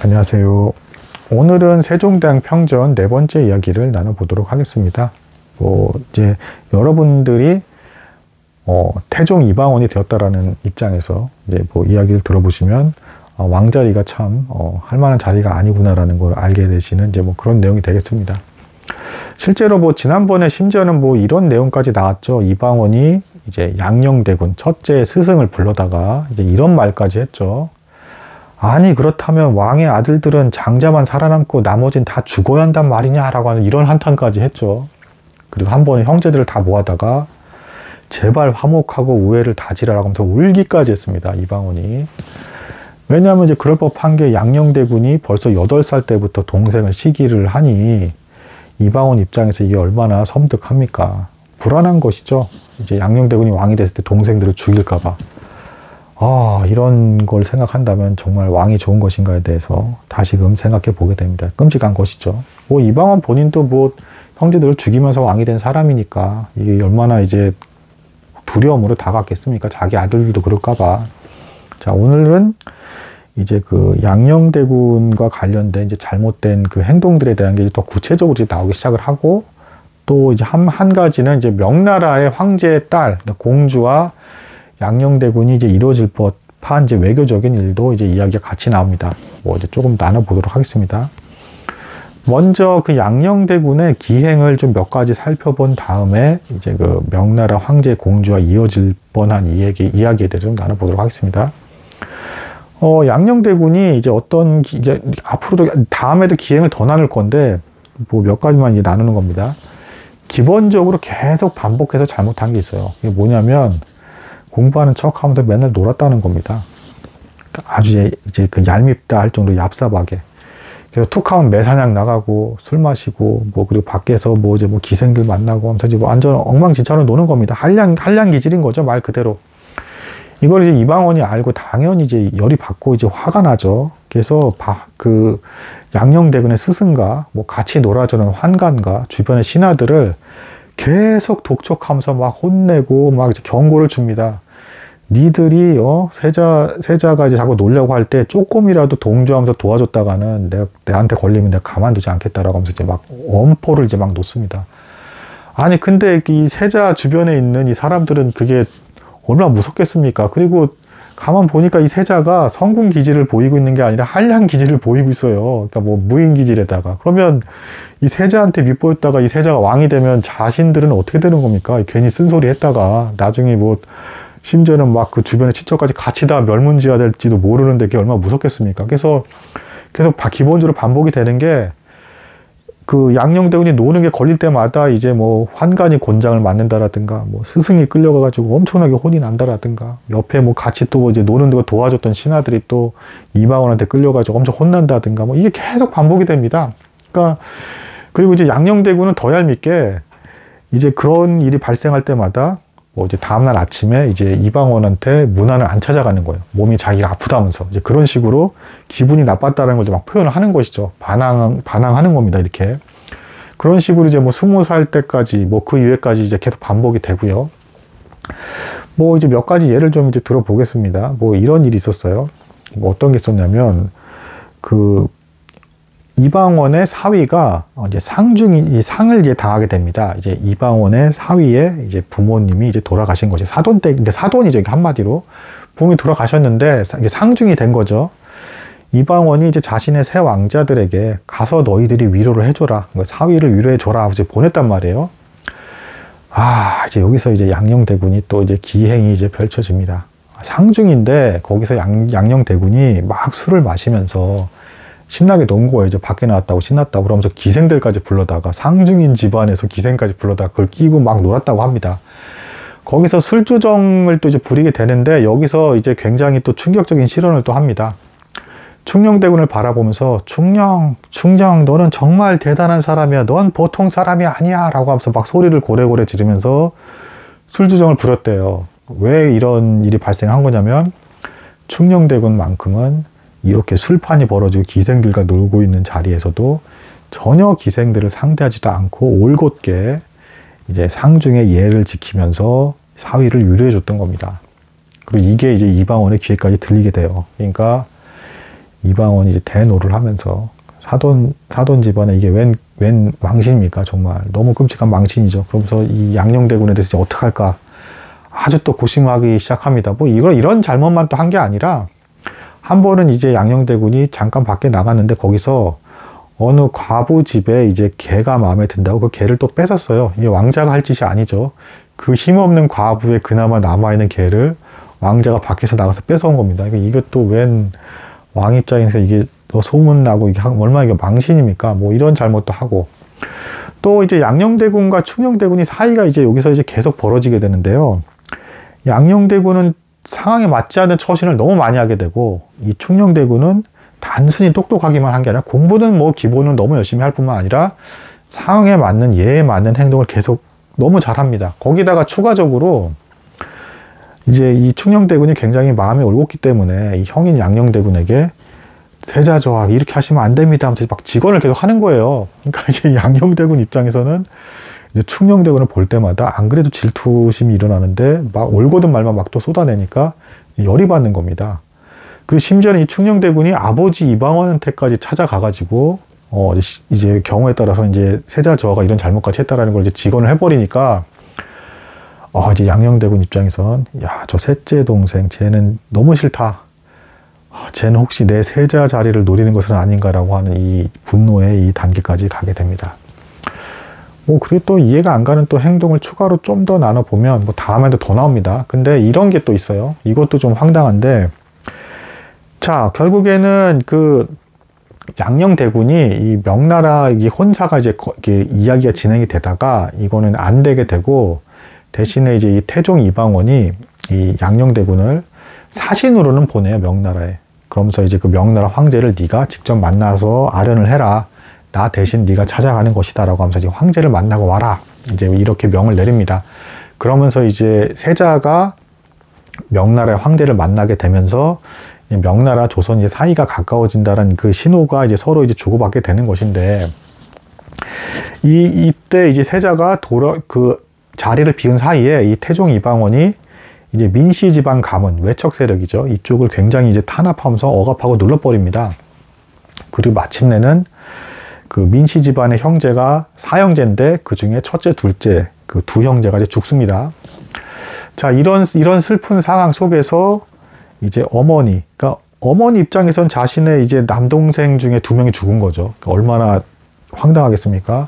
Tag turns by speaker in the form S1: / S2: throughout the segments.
S1: 안녕하세요. 오늘은 세종대왕 평전 네 번째 이야기를 나눠보도록 하겠습니다. 이제 여러분들이 태종 이방원이 되었다라는 입장에서 이제 이야기를 들어보시면 왕자리가 참 할 만한 자리가 아니구나라는 걸 알게 되시는 이제 그런 내용이 되겠습니다. 실제로 지난번에 심지어는 이런 내용까지 나왔죠. 이방원이 이제 양녕대군 첫째 스승을 불러다가 이제 이런 말까지 했죠. 아니 그렇다면 왕의 아들들은 장자만 살아남고 나머진 다 죽어야 한단 말이냐라고 하는 이런 한탄까지 했죠. 그리고 한 번에 형제들을 다 모아다가 제발 화목하고 우애를 다지라라고 하면서 울기까지 했습니다. 이방원이. 왜냐하면 이제 그럴 법한 게 양녕대군이 벌써 8살 때부터 동생을 시기를 하니 이방원 입장에서 이게 얼마나 섬뜩합니까? 불안한 것이죠. 이제 양녕대군이 왕이 됐을 때 동생들을 죽일까봐. 이런 걸 생각한다면 정말 왕이 좋은 것인가에 대해서 다시금 생각해 보게 됩니다. 끔찍한 것이죠. 이방원 본인도 형제들을 죽이면서 왕이 된 사람이니까 이게 얼마나 이제 두려움으로 다가갔겠습니까? 자기 아들들도 그럴까봐. 자, 오늘은 이제 그 양녕대군과 관련된 이제 잘못된 그 행동들에 대한 게 더 구체적으로 이제 나오기 시작을 하고, 또 이제 한 가지는 이제 명나라의 황제의 딸, 공주와 양녕대군이 이제 이루어질 법한 이제 외교적인 일도 이제 이야기가 같이 나옵니다. 이제 조금 나눠보도록 하겠습니다. 먼저 그 양녕대군의 기행을 좀 몇 가지 살펴본 다음에 이제 그 명나라 황제 공주와 이어질 뻔한 이야기에 대해서 좀 나눠보도록 하겠습니다. 양녕대군이 이제 이제 앞으로도 다음에도 기행을 더 나눌 건데 몇 가지만 이제 나누는 겁니다. 기본적으로 계속 반복해서 잘못한 게 있어요. 이게 뭐냐면 공부하는 척 하면서 맨날 놀았다는 겁니다. 아주 이제 그 얄밉다 할 정도로 얍삽하게. 그래서 툭 하면 매사냥 나가고 술 마시고 그리고 밖에서 이제 기생들 만나고 하면서 이제 완전 엉망진창으로 노는 겁니다. 한량 기질인 거죠, 말 그대로. 이걸 이제 이방원이 알고 당연히 이제 열이 받고 이제 화가 나죠. 그래서 그 양녕대군의 스승과 같이 놀아주는 환관과 주변의 신하들을 계속 독촉하면서 막 혼내고 막 이제 경고를 줍니다. 니들이 세자가 이제 자꾸 놀려고 할 때 조금이라도 동조하면서 도와줬다가는 내한테 걸리면 내가 가만두지 않겠다라고 하면서 이제 막 엄포를 이제 막 놓습니다. 아니 근데 이 세자 주변에 있는 이 사람들은 그게 얼마나 무섭겠습니까? 그리고 가만 보니까 이 세자가 성군 기질을 보이고 있는 게 아니라 한량 기질을 보이고 있어요. 그러니까 무인 기질에다가. 그러면 이 세자한테 밉보였다가 이 세자가 왕이 되면 자신들은 어떻게 되는 겁니까? 괜히 쓴소리 했다가 나중에 심지어는 막 그 주변의 친척까지 같이 다 멸문지화 될지도 모르는데 그게 얼마나 무섭겠습니까? 그래서 계속 기본적으로 반복이 되는 게 그 양녕대군이 노는 게 걸릴 때마다 이제 환관이 곤장을 맞는다라든가 스승이 끌려가가지고 엄청나게 혼이 난다라든가 옆에 같이 또 이제 노는 거 도와줬던 신하들이 또 이방원한테 끌려가지고 엄청 혼난다든가 이게 계속 반복이 됩니다. 그러니까 그리고 이제 양녕대군은 더 얄밉게 이제 그런 일이 발생할 때마다 이제 다음날 아침에 이제 이방원한테 문안을 안 찾아가는 거예요. 몸이 자기가 아프다면서 이제 그런 식으로 기분이 나빴다는 걸 막 표현을 하는 것이죠. 반항하는 겁니다. 이렇게 그런 식으로 이제 20살 때까지 그 이후에까지 이제 계속 반복이 되고요. 이제 몇 가지 예를 좀 이제 들어보겠습니다. 이런 일이 있었어요. 어떤 게 있었냐면 이방원의 사위가 이제 상을 이제 당하게 됩니다. 이제 이방원의 사위의 이제 부모님이 이제 돌아가신 거죠. 사돈 때, 근데 사돈이죠. 한마디로. 부모님이 돌아가셨는데 이게 상중이 된 거죠. 이방원이 이제 자신의 새 왕자들에게 가서 너희들이 위로를 해줘라. 사위를 위로해줘라. 이제 보냈단 말이에요. 이제 여기서 이제 양녕대군이 또 이제 기행이 이제 펼쳐집니다. 상중인데 거기서 양녕대군이 막 술을 마시면서 신나게 논 거예요. 이제 밖에 나왔다고 신났다고 그러면서 기생들까지 불러다가 상중인 집안에서 기생까지 불러다가 그걸 끼고 막 놀았다고 합니다. 거기서 술주정을 또 이제 부리게 되는데 여기서 이제 굉장히 또 충격적인 실언을 또 합니다. 충녕대군을 바라보면서 충녕 너는 정말 대단한 사람이야. 넌 보통 사람이 아니야 라고 하면서 막 소리를 고래고래 지르면서 술주정을 부렸대요. 왜 이런 일이 발생한 거냐면 충녕대군만큼은 이렇게 술판이 벌어지고 기생들과 놀고 있는 자리에서도 전혀 기생들을 상대하지도 않고 올곧게 이제 상중의 예를 지키면서 사위를 위로해 줬던 겁니다. 그리고 이게 이제 이방원의 귀에까지 들리게 돼요. 그러니까 이방원이 이제 대노를 하면서 사돈 집안에 이게 웬 망신입니까? 정말 너무 끔찍한 망신이죠. 그러면서 이 양녕대군에 대해서 이제 어떡할까 아주 또 고심하기 시작합니다. 뭐 이런 잘못만 또 한 게 아니라 한 번은 이제 양녕대군이 잠깐 밖에 나갔는데 거기서 어느 과부 집에 이제 개가 마음에 든다고 그 개를 또 뺏었어요. 이게 왕자가 할 짓이 아니죠. 그 힘없는 과부의 그나마 남아있는 개를 왕자가 밖에서 나가서 뺏어온 겁니다. 이것도 웬 왕 입장에서 이게 또 소문나고 이게 얼마나 이게 망신입니까? 뭐 이런 잘못도 하고 또 이제 양녕대군과 충녕대군이 사이가 이제 여기서 이제 계속 벌어지게 되는데요. 양녕대군은 상황에 맞지 않는 처신을 너무 많이 하게 되고 이 충녕대군은 단순히 똑똑하기만 한 게 아니라 공부는 뭐 기본은 너무 열심히 할 뿐만 아니라 상황에 맞는 예에 맞는 행동을 계속 너무 잘합니다. 거기다가 추가적으로 이제 이 충녕대군이 굉장히 마음에 올곧기 때문에 이 형인 양녕대군에게 세자저하 이렇게 하시면 안 됩니다 하면서 막 직언을 계속 하는 거예요. 그러니까 이제 양녕대군 입장에서는 이제 충녕대군을 볼 때마다 안 그래도 질투심이 일어나는데 막 올곧은 말만 막 또 쏟아내니까 열이 받는 겁니다. 그리고 심지어는 이 충녕대군이 아버지 이방원한테까지 찾아가가지고 이제 경우에 따라서 이제 세자저하가 이런 잘못까지 했다라는 걸 이제 직언을 해버리니까 이제 양녕대군 입장에선 야, 저 셋째 동생 쟤는 너무 싫다. 쟤는 혹시 내 세자 자리를 노리는 것은 아닌가라고 하는 이 분노의 이 단계까지 가게 됩니다. 뭐 그리고 또 이해가 안 가는 또 행동을 추가로 좀 더 나눠보면 뭐 다음에도 더 나옵니다. 근데 이런 게 또 있어요. 이것도 좀 황당한데 자 결국에는 그 양녕대군이 이 명나라 이 혼사가 이제 이야기가 진행이 되다가 이거는 안 되게 되고 대신에 이제 이 태종 이방원이 이 양녕대군을 사신으로는 보내요, 명나라에. 그러면서 이제 그 명나라 황제를 네가 직접 만나서 아련을 해라. 나 대신 네가 찾아가는 것이다 라고 하면서 이제 황제를 만나고 와라. 이제 이렇게 명을 내립니다. 그러면서 이제 세자가 명나라의 황제를 만나게 되면서 명나라 조선 이제 사이가 가까워진다는 그 신호가 이제 서로 이제 주고받게 되는 것인데 이때 이제 세자가 자리를 비운 사이에 이 태종 이방원이 이제 민씨 집안 가문, 외척 세력이죠. 이쪽을 굉장히 이제 탄압하면서 억압하고 눌러버립니다. 그리고 마침내는 그 민씨 집안의 형제가 4형제인데 그 중에 첫째, 둘째 그 두 형제가 이제 죽습니다. 자, 이런 슬픈 상황 속에서 이제 그러니까 어머니 입장에선 자신의 이제 남동생 중에 2명이 죽은 거죠. 그러니까 얼마나 황당하겠습니까?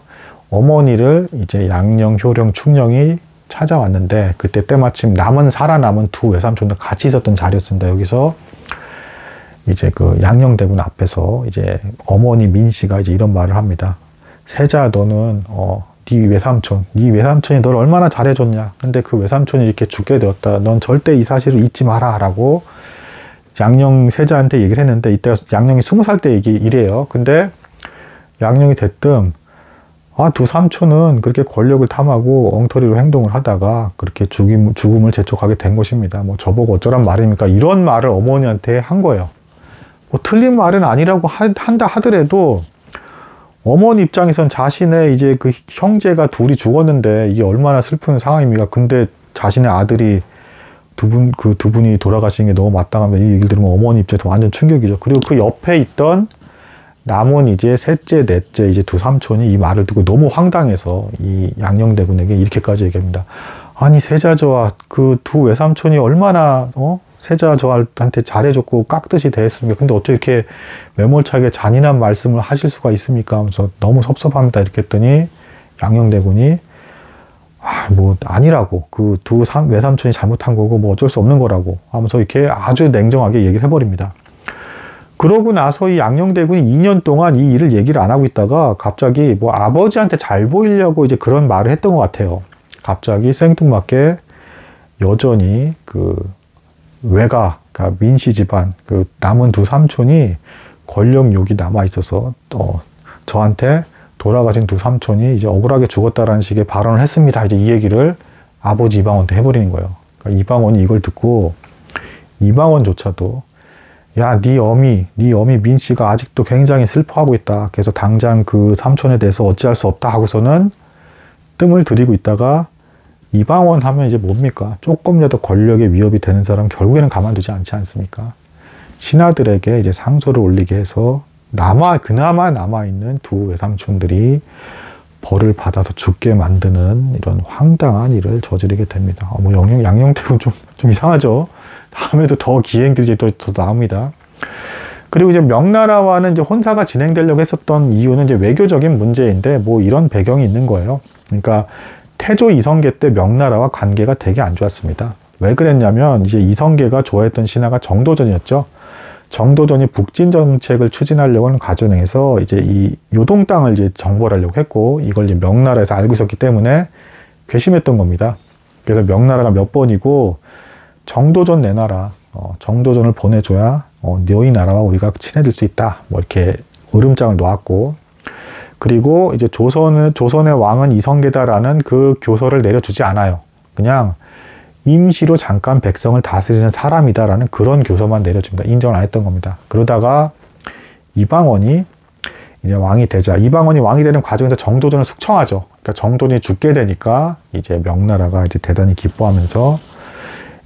S1: 어머니를 이제 양녕, 효령, 충녕이 찾아왔는데 그때 때마침 살아남은 두 외삼촌도 같이 있었던 자리였습니다. 여기서 이제 그 양녕대군 앞에서 이제 어머니 민씨가 이제 이런 말을 합니다. 세자 너는 네 외삼촌이 널 얼마나 잘해줬냐. 근데 그 외삼촌이 이렇게 죽게 되었다. 넌 절대 이 사실을 잊지 마라 라고 양녕 세자한테 얘기를 했는데 이때가 양녕이 20살 때 이래요. 근데 양녕이 대뜸 두 삼촌은 그렇게 권력을 탐하고 엉터리로 행동을 하다가 그렇게 죽음을 재촉하게 된 것입니다. 뭐 저보고 어쩌란 말입니까? 이런 말을 어머니한테 한 거예요. 뭐 틀린 말은 아니라고 한다 하더라도 어머니 입장에선 자신의 이제 그 형제가 둘이 죽었는데 이게 얼마나 슬픈 상황입니까? 근데 자신의 아들이 두 분이 돌아가신 게 너무 마땅합니다. 이 얘기를 들으면 어머니 입장에서 완전 충격이죠. 그리고 그 옆에 있던 남은 이제 셋째, 넷째 이제 두 삼촌이 이 말을 듣고 너무 황당해서 이 양녕대군에게 이렇게까지 얘기합니다. 아니 세자저하 그 두 외삼촌이 얼마나 세자저하한테 잘해줬고 깍듯이 대했습니까? 근데 어떻게 이렇게 매몰차게 잔인한 말씀을 하실 수가 있습니까? 하면서 너무 섭섭합니다. 이렇게 했더니 양녕대군이 뭐 아니라고 그 두 외삼촌이 잘못한 거고 뭐 어쩔 수 없는 거라고 하면서 이렇게 아주 냉정하게 얘기를 해버립니다. 그러고 나서 이 양녕대군이 2년 동안 이 일을 얘기를 안 하고 있다가 갑자기 뭐 아버지한테 잘 보이려고 이제 그런 말을 했던 것 같아요. 갑자기 생뚱맞게 여전히 그 그러니까 민씨 집안 그 남은 두 삼촌이 권력욕이 남아 있어서 저한테 돌아가신 두 삼촌이 이제 억울하게 죽었다라는 식의 발언을 했습니다. 이제 이 얘기를 아버지 이방원한테 해버리는 거예요. 그러니까 이방원이 이걸 듣고 이방원조차도 야, 네 어미 민씨가 아직도 굉장히 슬퍼하고 있다. 그래서 당장 그 삼촌에 대해서 어찌할 수 없다 하고서는 뜸을 들이고 있다가 이방원 하면 이제 뭡니까? 조금이라도 권력의 위협이 되는 사람 결국에는 가만두지 않지 않습니까? 신하들에게 이제 상소를 올리게 해서 그나마 남아있는 두 외삼촌들이 벌을 받아서 죽게 만드는 이런 황당한 일을 저지르게 됩니다. 뭐 양녕대군 좀 이상하죠? 다음에도 더 기행들이 이제 더 나옵니다. 그리고 이제 명나라와는 이제 혼사가 진행되려고 했었던 이유는 이제 외교적인 문제인데 뭐 이런 배경이 있는 거예요. 그러니까 태조 이성계 때 명나라와 관계가 되게 안 좋았습니다. 왜 그랬냐면 이제 이성계가 좋아했던 신하가 정도전이었죠. 정도전이 북진 정책을 추진하려고 하는 과정에서 이제 이 요동 땅을 이제 정벌하려고 했고 이걸 이제 명나라에서 알고 있었기 때문에 괘씸했던 겁니다. 그래서 명나라가 몇 번이고 정도전 내놔라. 정도전을 보내줘야 너희 나라와 우리가 친해질 수 있다. 뭐 이렇게 으름장을 놓았고 그리고 이제 조선의 왕은 이성계다라는 그 교서를 내려주지 않아요. 그냥 임시로 잠깐 백성을 다스리는 사람이다라는 그런 교서만 내려줍니다. 인정을 안 했던 겁니다. 그러다가 이방원이 이제 왕이 되자 이방원이 왕이 되는 과정에서 정도전을 숙청하죠. 그러니까 정도전이 죽게 되니까 이제 명나라가 이제 대단히 기뻐하면서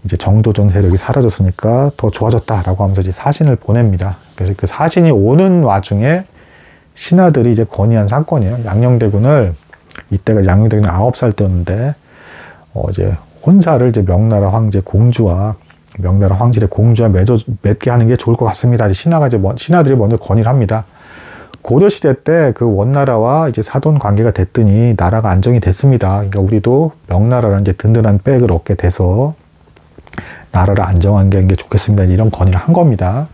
S1: 이제 정도전 세력이 사라졌으니까 더 좋아졌다라고 하면서 이제 사신을 보냅니다. 그래서 그 사신이 오는 와중에 신하들이 이제 건의한 사건이에요. 양녕대군을 이때가 양녕대군이 9살 때였는데 이제 혼사를 이제 명나라 황제 공주와 명나라 황실의 공주와 맺게 하는 게 좋을 것 같습니다. 신하들이 먼저 건의를 합니다. 고려 시대 때 그 원나라와 이제 사돈 관계가 됐더니 나라가 안정이 됐습니다. 그러니까 우리도 명나라라는 이제 든든한 백을 얻게 돼서 나라를 안정하는 게 좋겠습니다. 이런 건의를 한 겁니다.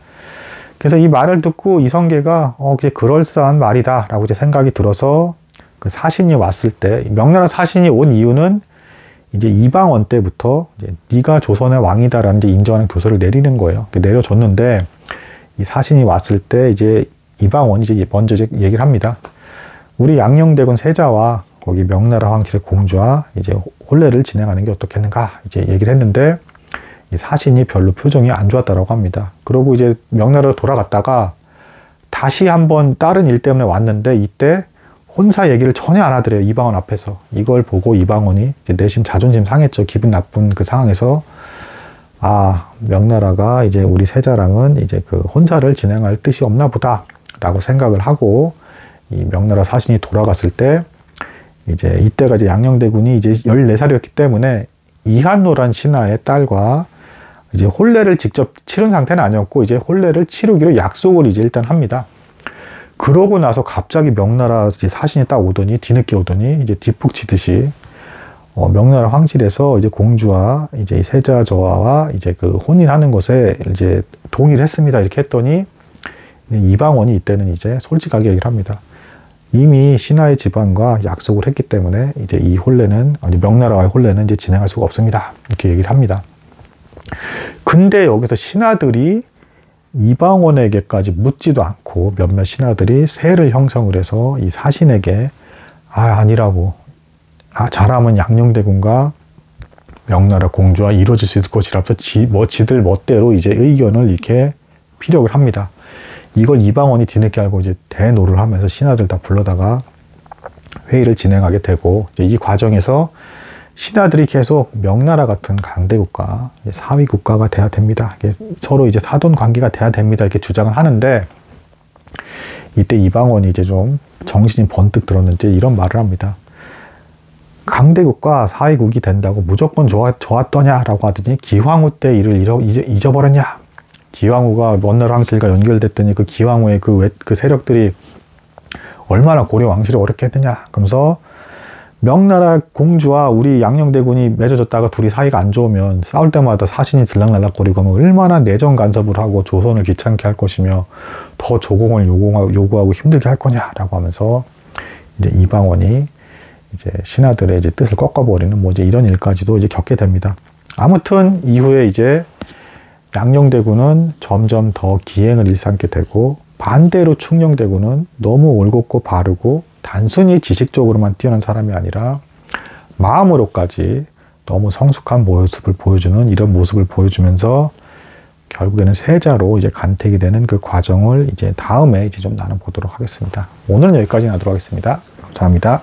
S1: 그래서 이 말을 듣고 이성계가 그게 그럴싸한 말이다라고 이제 생각이 들어서 그 사신이 왔을 때 명나라 사신이 온 이유는 이제 이방원 때부터 이제 네가 조선의 왕이다라는 이제 인정하는 교서를 내리는 거예요. 내려줬는데 이 사신이 왔을 때 이제 이방원이 이제 먼저 이제 얘기를 합니다. 우리 양녕대군 세자와 거기 명나라 황실의 공주와 이제 혼례를 진행하는 게 어떻겠는가 이제 얘기를 했는데 이 사신이 별로 표정이 안 좋았다라고 합니다. 그러고 이제 명나라로 돌아갔다가 다시 한번 다른 일 때문에 왔는데 이때 혼사 얘기를 전혀 안 하더래요. 이방원 앞에서. 이걸 보고 이방원이 이제 내심 자존심 상했죠. 기분 나쁜 그 상황에서 명나라가 이제 우리 세자랑은 이제 그 혼사를 진행할 뜻이 없나 보다라고 생각을 하고 이 명나라 사신이 돌아갔을 때 이제 이때가 이제 양녕대군이 이제 14살이었기 때문에 이한노란 신하의 딸과 이제 혼례를 직접 치른 상태는 아니었고 이제 혼례를 치르기로 약속을 이제 일단 합니다. 그러고 나서 갑자기 명나라 사신이 딱 오더니 뒤늦게 오더니 이제 뒷북 치듯이 명나라 황실에서 이제 공주와 이제 세자 저하와 이제 그 혼인하는 것에 이제 동의를 했습니다. 이렇게 했더니 이방원이 이때는 이제 솔직하게 얘기를 합니다. 이미 신하의 집안과 약속을 했기 때문에 이제 이 혼례는 명나라와의 혼례는 이제 진행할 수가 없습니다. 이렇게 얘기를 합니다. 근데 여기서 신하들이 이방원에게까지 묻지도 않고 몇몇 신하들이 세를 형성을 해서 이 사신에게 아니라고 잘하면 양녕대군과 명나라 공주와 이루어질 수 있을 것이라서 지들 멋대로 이제 의견을 이렇게 피력을 합니다. 이걸 이방원이 뒤늦게 알고 이제 대노를 하면서 신하들 다 불러다가 회의를 진행하게 되고 이제 이 과정에서 신하들이 계속 명나라 같은 강대국가, 사위 국가가 돼야 됩니다. 서로 이제 사돈 관계가 돼야 됩니다. 이렇게 주장을 하는데 이때 이방원이 이제 좀 정신이 번뜩 들었는지 이런 말을 합니다. 강대국과 사위국이 된다고 무조건 좋았더냐라고 하더니 기황후 때 일을 잊어버렸냐? 기황후가 원나라 황실과 연결됐더니 그 기황후의 그 세력들이 얼마나 고려 왕실을 어렵게 했느냐? 그러면서 명나라 공주와 우리 양녕대군이 맺어졌다가 둘이 사이가 안 좋으면 싸울 때마다 사신이 들락날락거리고 하면 얼마나 내정 간섭을 하고 조선을 귀찮게 할 것이며 더 조공을 요구하고 힘들게 할 거냐라고 하면서 이제 이방원이 이제 신하들의 이제 뜻을 꺾어버리는 뭐 이제 이런 일까지도 이제 겪게 됩니다. 아무튼 이후에 이제 양녕대군은 점점 더 기행을 일삼게 되고 반대로 충녕대군은 너무 올곧고 바르고 단순히 지식적으로만 뛰어난 사람이 아니라 마음으로까지 너무 성숙한 모습을 보여주는 이런 모습을 보여주면서 결국에는 세자로 이제 간택이 되는 그 과정을 이제 다음에 이제 좀 나눠보도록 하겠습니다. 오늘은 여기까지 하도록 하겠습니다. 감사합니다.